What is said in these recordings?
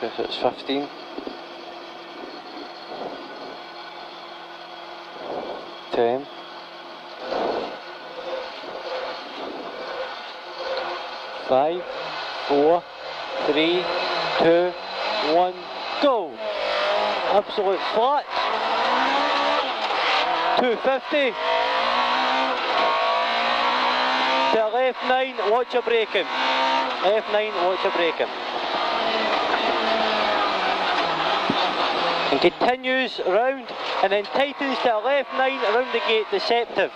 If it's 15. 10. 5, 4, 3, 2, 1, go! Absolute flat. 250. To left 9, watch your braking. Left 9, watch your braking. And continues round and then tightens to left 9 around the gate, deceptive.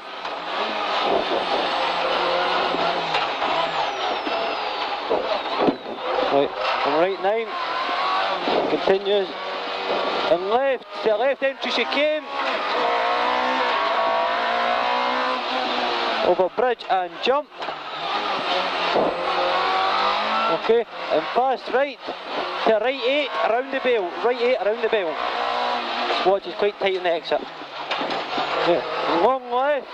Right, and right 9, continues, and left, to the left entry chicane, over bridge and jump. Okay, and fast right, to right 8, around the bell, right 8, around the bell. This watch is quite tight on the exit. Okay. Long left,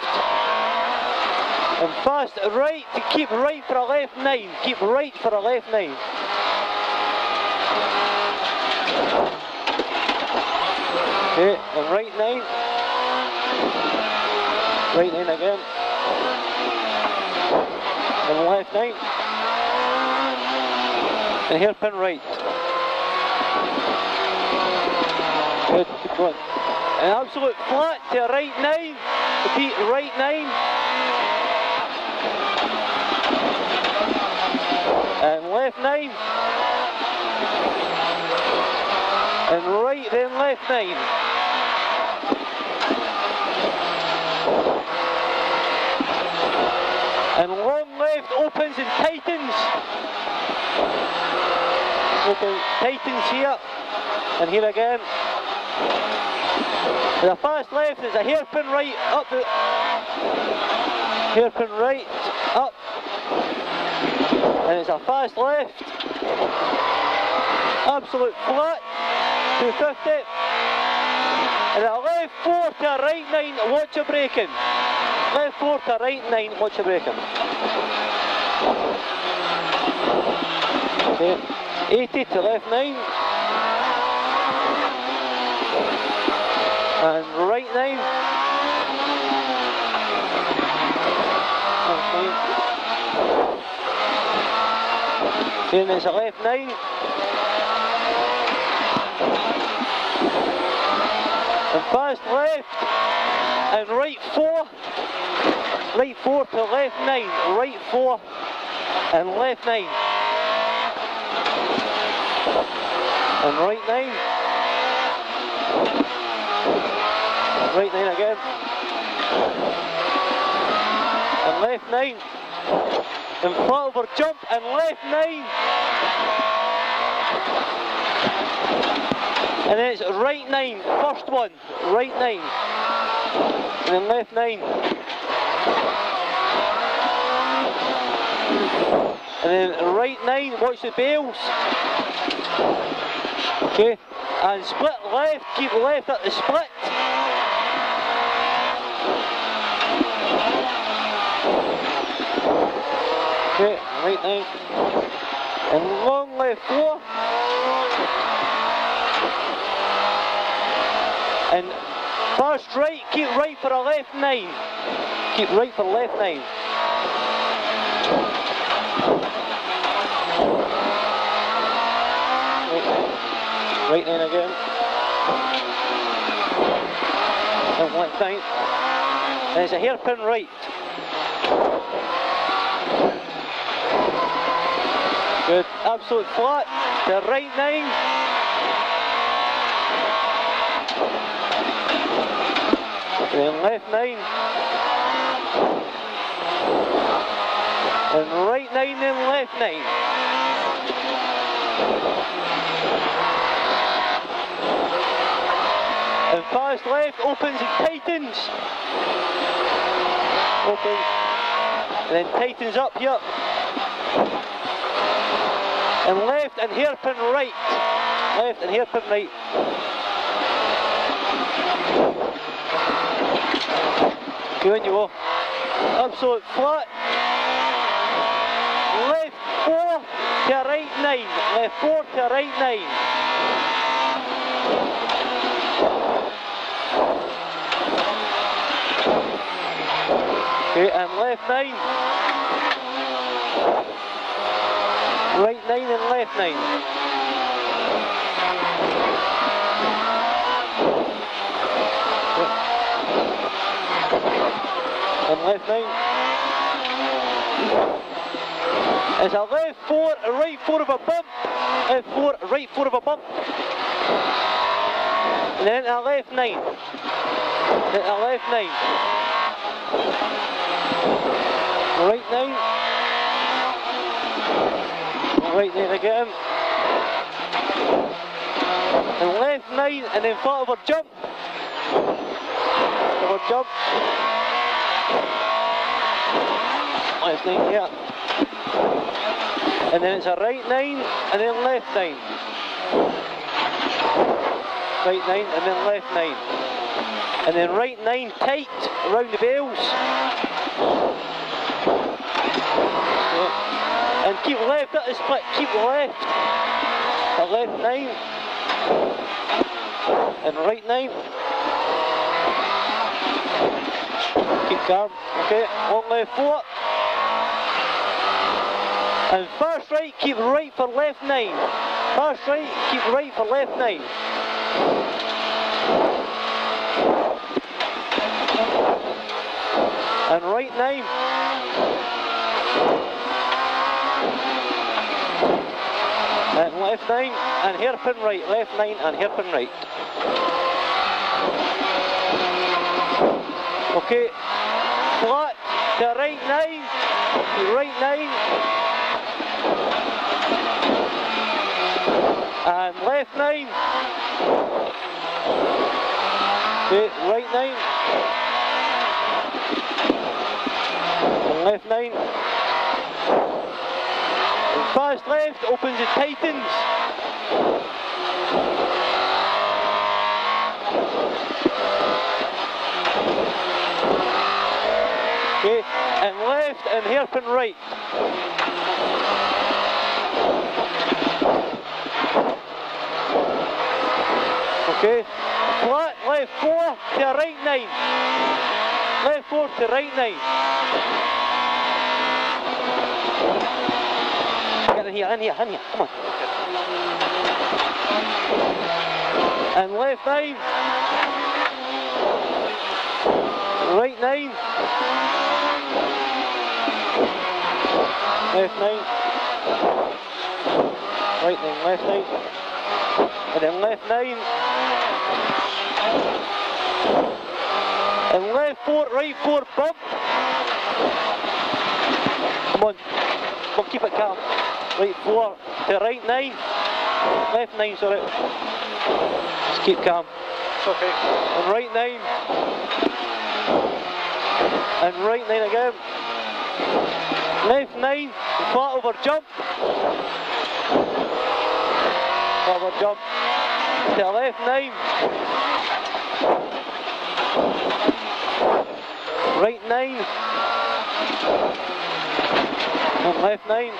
and fast right, to keep right for a left 9, keep right for a left 9. Okay, and right 9, right 9 again, and left 9, and hairpin right. Good, keep going. And absolute flat to right 9, repeat right 9, and left 9, and right then left 9. And long left opens and tightens. Open, tightens here, and here again. There's a fast left, there's a hairpin right, up the hairpin right, up, and it's a fast left. Absolute flat, 250. And a left 4 to a right 9, watch your braking. Left 4 to a right 9, watch your braking. Okay, 80 to left 9. And right 9. Then there's a left 9. And fast left, and right 4, right 4 to left 9, right 4, and left 9, and right 9, right 9 again, and left 9, and flat over jump, and left 9, and then it's right 9, first one, right 9, and then left 9, and then right 9, watch the bails, okay, and split left, keep left at the split, okay, right 9, and long left 4, and fast right, keep right for a left 9. Keep right for left 9. Right 9 again. And left 9. And it's a hairpin right. Good. Absolute flat to right 9. Then left 9, and right 9, then left 9. And fast left, opens and tightens. Opens, and then tightens up here. And left and hairpin right. Left and hairpin right. Okay, when you go. Absolute flat. left 4 to right 9. Okay, and left 9. Right 9 and left 9. And left 9. It's a left 4, a right 4 of a bump. Left 4, right 4 of a bump. And then a left 9. Then a left 9. Right 9. Right 9 again. And left 9 and then flat over jump. Over jump. Left 9 here. And then it's a right 9 and then left 9. Right 9 and then left 9. And then right 9 tight around the bells. Yeah. And keep left at the split, keep left. A left 9. And right 9. Keep calm, okay, long left 4. And fast right, keep right for left 9. Fast right, keep right for left 9. And right 9. And left 9, and hairpin right, left 9 and hairpin right. Okay, flat to right 9, right 9. And left 9. Okay, right 9. And left 9. And fast left opens and tightens. Okay, and left and hairpin right. Okay, flat left 4 to right 9. Left 4 to right 9. Get in here, come on. And left 9. Right 9. Left 9. Right 9, left 9. And then left 9. And left 4, right 4, bump. Come on, keep it calm. Right 4 to right 9. Left 9, sorry. Just keep calm. It's okay. And right 9. And right 9 again. Left 9, flat over jump. Flat over jump. To left 9. Right 9. And left 9.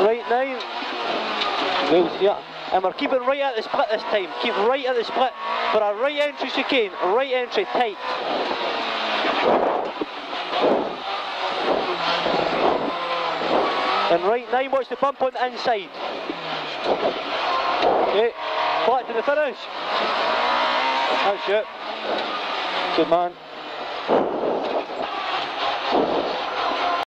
Right 9. Goes here. And we're keeping right at the split this time. Keep right at the split. For a right entry chicane, right entry tight. And right 9, watch the bump on the inside. Okay, flat to the finish. That's it. Good man.